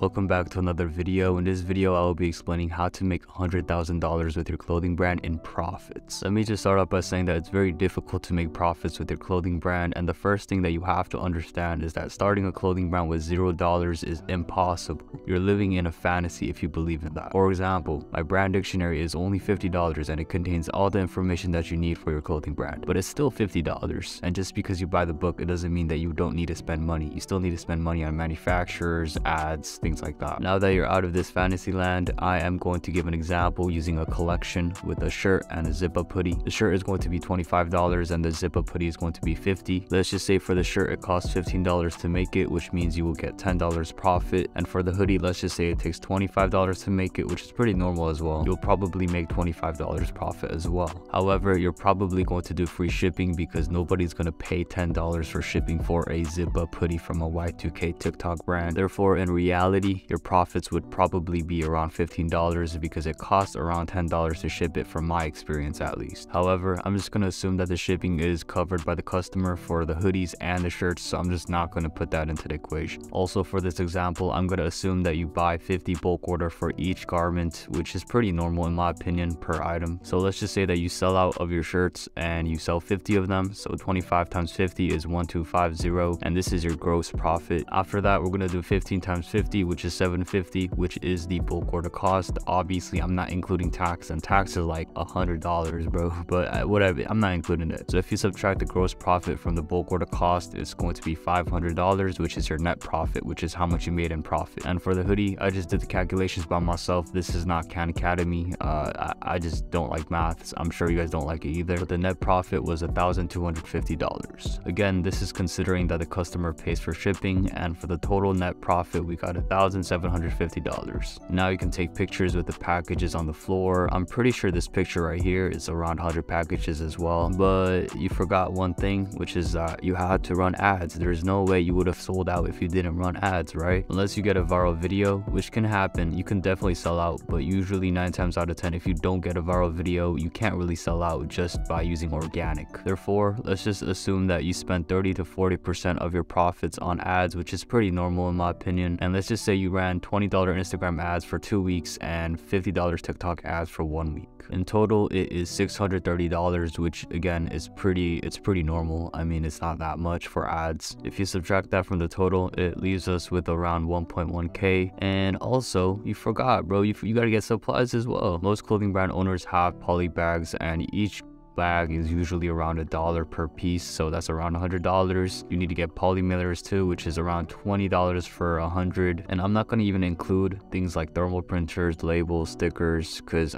Welcome back to another video. In this video, I will be explaining how to make $100,000 with your clothing brand in profits. Let me just start off by saying that it's very difficult to make profits with your clothing brand, and the first thing that you have to understand is that starting a clothing brand with $0 is impossible. You're living in a fantasy if you believe in that. For example, my brand dictionary is only $50 and it contains all the information that you need for your clothing brand, but it's still $50. And just because you buy the book, it doesn't mean that you don't need to spend money. You still need to spend money on manufacturers, ads, things like that. Now that you're out of this fantasy land, I am going to give an example using a collection with a shirt and a zip-up hoodie. The shirt is going to be $25 and the zip-up hoodie is going to be $50. Let's just say for the shirt it costs $15 to make it, which means you will get $10 profit. And for the hoodie, let's just say it takes $25 to make it, which is pretty normal as well. You'll probably make $25 profit as well. However, you're probably going to do free shipping because nobody's going to pay $10 for shipping for a zip-up hoodie from a Y2K TikTok brand. Therefore, in reality, your profits would probably be around $15 because it costs around $10 to ship it, from my experience at least. However, I'm just going to assume that the shipping is covered by the customer for the hoodies and the shirts, so I'm just not going to put that into the equation. Also, for this example, I'm going to assume that you buy 50 bulk order for each garment, which is pretty normal in my opinion per item. So let's just say that you sell out of your shirts and you sell 50 of them, so 25 times 50 is 1250, and this is your gross profit. After that, we're going to do 15 times 50, which is $750, which is the bulk order cost. Obviously, I'm not including tax, and tax is like $100, bro, but whatever, I'm not including it. So if you subtract the gross profit from the bulk order cost, it's going to be $500, which is your net profit, which is how much you made in profit. And for the hoodie, I just did the calculations by myself. This is not Khan Academy. I just don't like maths. I'm sure you guys don't like it either, but the net profit was $1,250. Again, this is considering that the customer pays for shipping, and for the total net profit, we got $1,750. Now you can take pictures with the packages on the floor. I'm pretty sure this picture right here is around 100 packages as well, but you forgot one thing, which is that you had to run ads. There's no way you would have sold out if you didn't run ads, right? Unless you get a viral video, which can happen. You can definitely sell out, but usually 9 times out of 10, if you don't get a viral video, you can't really sell out just by using organic. Therefore, let's just assume that you spend 30 to 40% of your profits on ads, which is pretty normal in my opinion. And let's just say you ran $20 Instagram ads for 2 weeks and $50 TikTok ads for 1 week. In total, it is $630, which again is pretty normal. I mean, it's not that much for ads. If you subtract that from the total, it leaves us with around 1.1k. And also, you forgot, bro, you gotta get supplies as well. Most clothing brand owners have poly bags, and each bag is usually around $1 per piece, so that's around $100. You need to get poly mailers too, which is around $20 for 100. And I'm not going to even include things like thermal printers, labels, stickers, because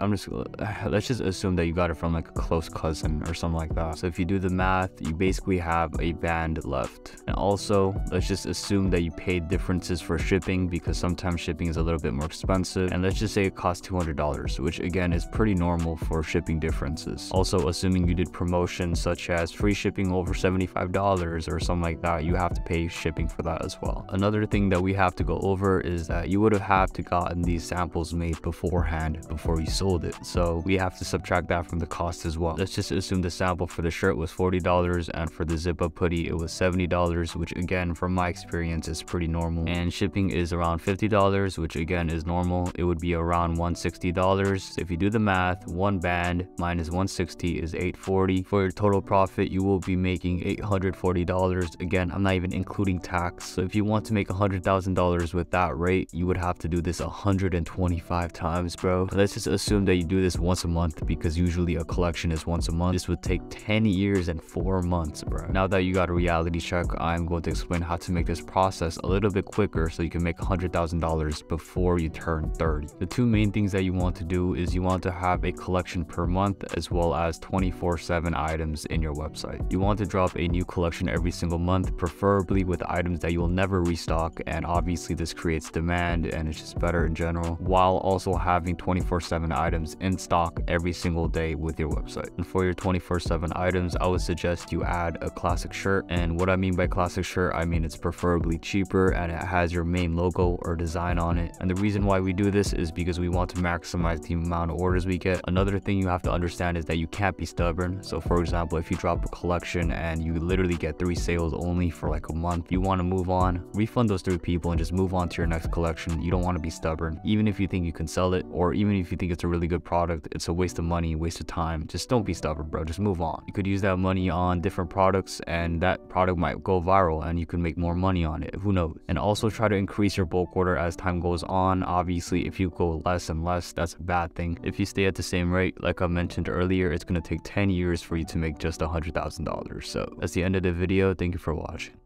let's just assume that you got it from like a close cousin or something like that. So if you do the math, you basically have a band left. And also, let's just assume that you paid differences for shipping, because sometimes shipping is a little bit more expensive. And let's just say it costs $200, which again is pretty normal for shipping differences. Also, assuming you did promotions such as free shipping over $75 or something like that, you have to pay shipping for that as well. Another thing that we have to go over is that you would have to gotten these samples made beforehand before you sold it, so we have to subtract that from the cost as well. Let's just assume the sample for the shirt was $40 and for the zip-up hoodie it was $70, which again from my experience is pretty normal. And shipping is around $50, which again is normal. It would be around $160. So if you do the math, one band minus 160 is $840. For your total profit, you will be making $840. Again, I'm not even including tax. So if you want to make $100,000 with that rate, you would have to do this 125 times, bro. Let's just assume that you do this once a month, because usually a collection is once a month. This would take 10 years and 4 months, bro. Now that you got a reality check, I'm going to explain how to make this process a little bit quicker so you can make $100,000 before you turn 30. The two main things that you want to do is you want to have a collection per month, as well as 24/7 items in your website. You want to drop a new collection every single month, preferably with items that you will never restock, and obviously this creates demand and it's just better in general, while also having 24/7 items in stock every single day with your website. And for your 24/7 items, I would suggest you add a classic shirt. And what I mean by classic shirt, I mean it's preferably cheaper and it has your main logo or design on it. And the reason why we do this is because we want to maximize the amount of orders we get. Another thing you have to understand is that you can't be stubborn. So for example, if you drop a collection and you literally get 3 sales only for like a month, you want to move on, refund those 3 people and just move on to your next collection. You don't want to be stubborn. Even if you think you can sell it, or even if you think it's a really good product, it's a waste of money, waste of time. Just don't be stubborn, bro. Just move on. You could use that money on different products and that product might go viral and you can make more money on it. Who knows? And also try to increase your bulk order as time goes on. Obviously, if you go less and less, that's a bad thing. If you stay at the same rate, like I mentioned earlier, it's going to take 10 years for you to make just $100,000. So that's the end of the video. Thank you for watching.